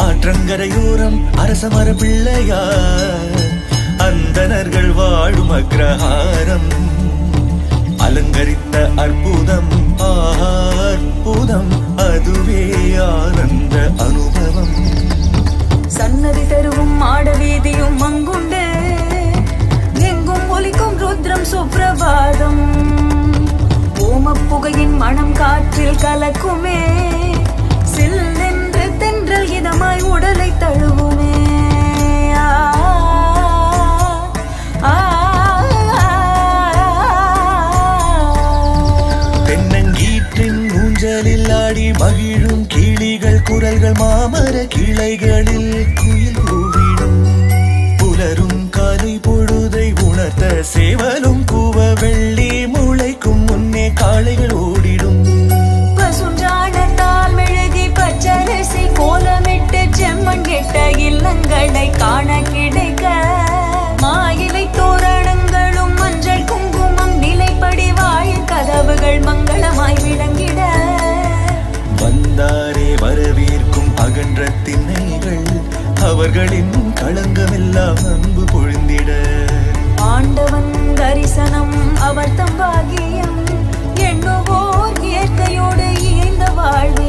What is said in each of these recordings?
ஆற்றங்கரையோரம் அரசமர பிள்ளையார் அந்தணர்கள் வாழும் அக்ரஹாரம் அலங்கரித்த அற்புதம் அற்புதம் அதுவே ஆனந்த அனுபவம். சன்னதி தருவும் மாடவீதியும் அங்குண்டு எங்கும் ஒலிக்கும் ருத்ரம் சுப்ரபாதம். ஓமப்புகையின் மனம் காற்றில் கலக்குமே சில்லென்று தென்றல் இதமாய் உடலை தழுவுமே. தென்னங்கீற்றின் ஊஞ்சலில் ஆடி மகிழும் கிளிகள் குரல்கள் மாமர கிளைகளில் குயில் கூவிடும். புலரும் காலை பொழுதை உணர்த்த சேவலும் கூவ வெள்ளி முளைக்கும் முன்னே காளைகள் ஓடிடும். பசுஞ்சாணத்தால் மெழுகி பச்சரிசி கோலமிட்டு செம்மண் கெட்ட இல்லங்களை காண கிடைக்க மாயிலை தோரணங்களும் மஞ்சள் குங்குமம் நிலைப்படி வாயில் கதவுகள் மங்களமாய் விளங்கிட வந்தாரே வரவேற்கும் அகன்ற திண்ணைகள் அவர்களின் களங்கமெல்லாம் அன்பு பொழிந்திட. ஆண்டவன் தரிசனம் அவர் தம்பாகியம் எண்ணுவோர் இயற்கையோடு இயைந்த வாழ்வியல்.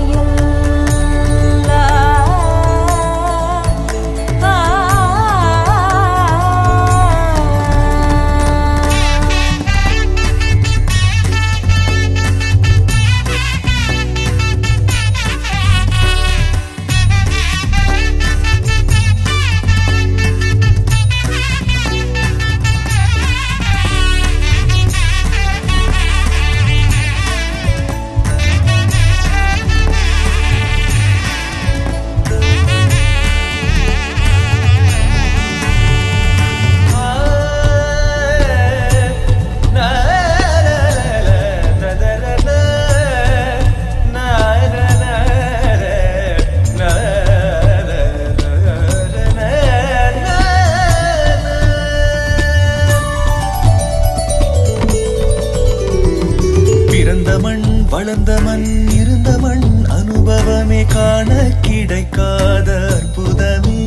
வளர்ந்த மண் இருந்த மண் அனுபவமே காண கிடைக்காத அற்புதமே.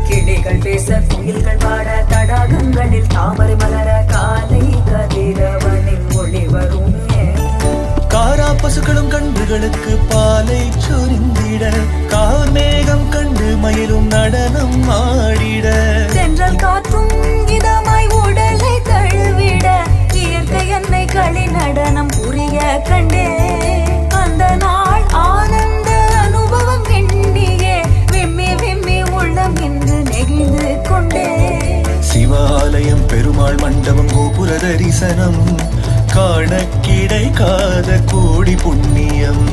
கிளிகள் பேச குயில்கள் பாட தடாகங்களில் தாமரை மலர காலை கதிரவனின் ஒளி வருமே. காரா பசுக்களும் கன்றுகளுக்கு பாலை சொரிந்திட கார் மேகம் கண்டு மயிலும் நடனம் ஆடிட. தென்றல் காற்றும் இதமாய் உடலை தழுவிட இயற்கை என்னை களி நடனம் புரிய கண்டே. அந்த நாள் ஆனந்த அனுபவம் எண்ணியே விம்மி விம்மி உள்ளம் என்று நெகிழ்ந்து கொண்டே. சிவாலயம் பெருமாள் மண்டபம் கோபுர தரிசனம் காண கிடைக்காத கோடி புண்ணியம்.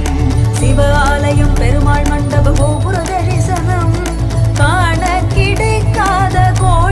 சிவாலயம் பெருமாள் மண்டப கோபுர தரிசனம் காண கிடைக்காத கோடி